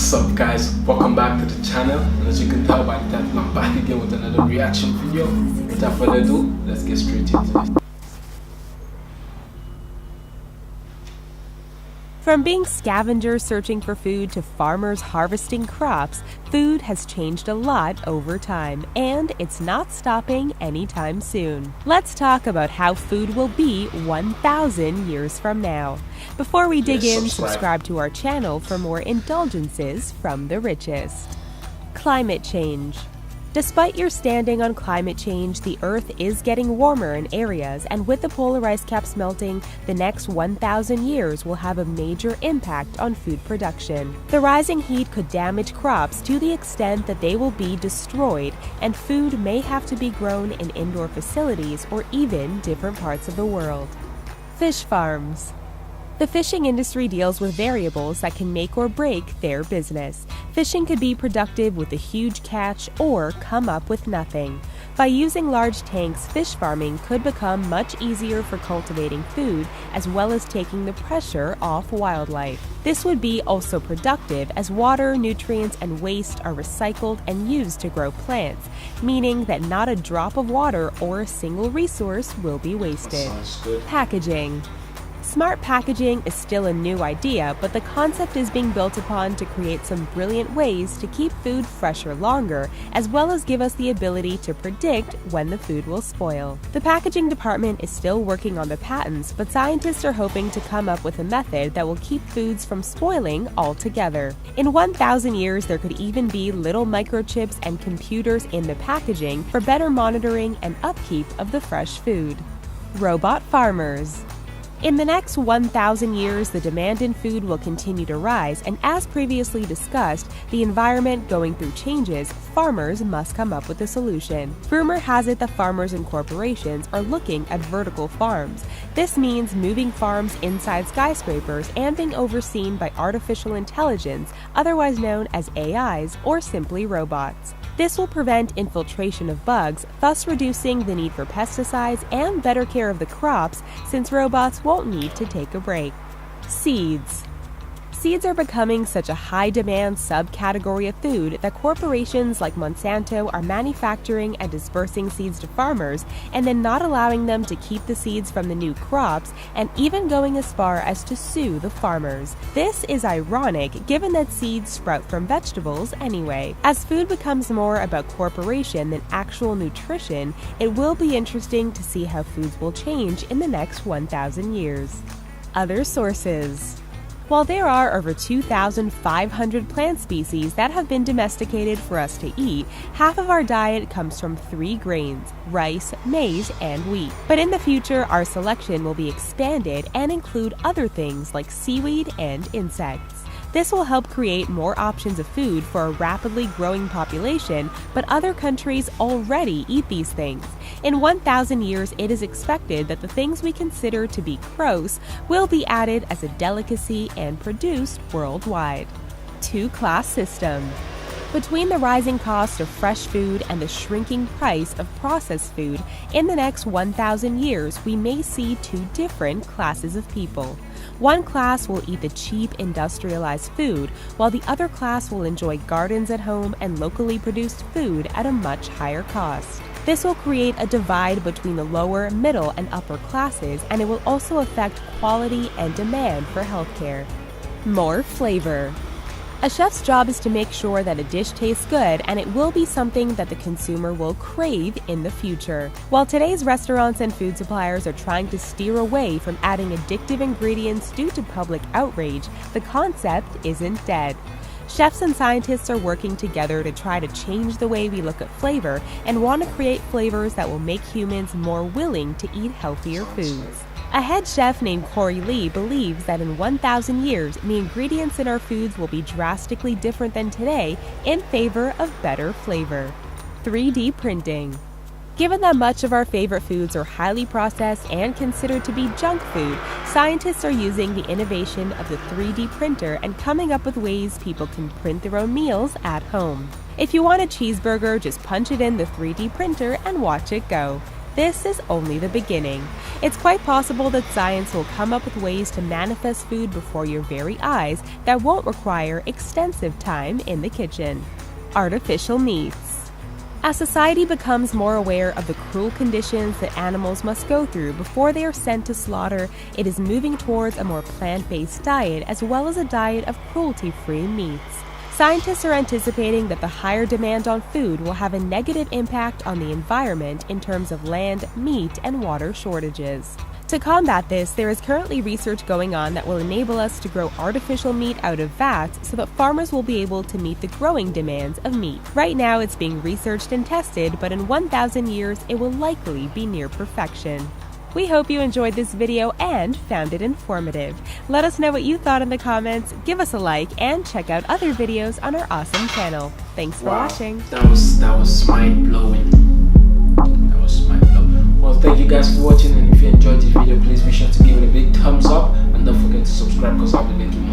What's up guys, welcome back to the channel, and as you can tell by the title, I'm back again with another reaction video. Without further ado, let's get straight into it. From being scavengers searching for food to farmers harvesting crops, food has changed a lot over time, and it's not stopping anytime soon. Let's talk about how food will be 1,000 years from now. Before we dig in, subscribe to our channel for more indulgences from the richest. Climate change. Despite your standing on climate change, the Earth is getting warmer in areas, and with the polar ice caps melting, the next 1,000 years will have a major impact on food production. The rising heat could damage crops to the extent that they will be destroyed, and food may have to be grown in indoor facilities or even different parts of the world. Fish farms. The fishing industry deals with variables that can make or break their business. Fishing could be productive with a huge catch or come up with nothing. By using large tanks, fish farming could become much easier for cultivating food as well as taking the pressure off wildlife. This would be also productive as water, nutrients, and waste are recycled and used to grow plants, meaning that not a drop of water or a single resource will be wasted. Packaging. Smart packaging is still a new idea, but the concept is being built upon to create some brilliant ways to keep food fresher longer, as well as give us the ability to predict when the food will spoil. The packaging department is still working on the patents, but scientists are hoping to come up with a method that will keep foods from spoiling altogether. In 1,000 years, there could even be little microchips and computers in the packaging for better monitoring and upkeep of the fresh food. Robot farmers. In the next 1,000 years, the demand in food will continue to rise, and as previously discussed, the environment going through changes, farmers must come up with a solution. Rumor has it that farmers and corporations are looking at vertical farms. This means moving farms inside skyscrapers and being overseen by artificial intelligence, otherwise known as AIs, or simply robots. This will prevent infiltration of bugs, thus reducing the need for pesticides and better care of the crops, since robots won't need to take a break. Seeds. Seeds are becoming such a high-demand subcategory of food that corporations like Monsanto are manufacturing and dispersing seeds to farmers and then not allowing them to keep the seeds from the new crops, and even going as far as to sue the farmers. This is ironic given that seeds sprout from vegetables anyway. As food becomes more about corporation than actual nutrition, it will be interesting to see how foods will change in the next 1,000 years. Other sources. While there are over 2,500 plant species that have been domesticated for us to eat, half of our diet comes from 3 grains: rice, maize, and wheat. But in the future, our selection will be expanded and include other things like seaweed and insects. This will help create more options of food for a rapidly growing population, but other countries already eat these things. In 1,000 years, it is expected that the things we consider to be gross will be added as a delicacy and produced worldwide. Two-class system. Between the rising cost of fresh food and the shrinking price of processed food, in the next 1,000 years, we may see 2 different classes of people. One class will eat the cheap industrialized food, while the other class will enjoy gardens at home and locally produced food at a much higher cost. This will create a divide between the lower, middle, and upper classes, and it will also affect quality and demand for healthcare. More flavor. A chef's job is to make sure that a dish tastes good, and it will be something that the consumer will crave in the future. While today's restaurants and food suppliers are trying to steer away from adding addictive ingredients due to public outrage, the concept isn't dead. Chefs and scientists are working together to try to change the way we look at flavor and want to create flavors that will make humans more willing to eat healthier foods. A head chef named Corey Lee believes that in 1,000 years, the ingredients in our foods will be drastically different than today in favor of better flavor. 3D printing. Given that much of our favorite foods are highly processed and considered to be junk food, scientists are using the innovation of the 3D printer and coming up with ways people can print their own meals at home. If you want a cheeseburger, just punch it in the 3D printer and watch it go. This is only the beginning. It's quite possible that science will come up with ways to manifest food before your very eyes that won't require extensive time in the kitchen. Artificial meats. As society becomes more aware of the cruel conditions that animals must go through before they are sent to slaughter, it is moving towards a more plant-based diet as well as a diet of cruelty-free meats. Scientists are anticipating that the higher demand on food will have a negative impact on the environment in terms of land, meat, and water shortages. To combat this, there is currently research going on that will enable us to grow artificial meat out of vats so that farmers will be able to meet the growing demands of meat. Right now, it's being researched and tested, but in 1,000 years, it will likely be near perfection. We hope you enjoyed this video and found it informative. Let us know what you thought in the comments, give us a like, and check out other videos on our awesome channel. Thanks for watching. That was mind-blowing. That was mind-blowing. Well, thank you guys for watching, and if you enjoyed this video, please be sure to give it a big thumbs up, and don't forget to subscribe because I'll be making more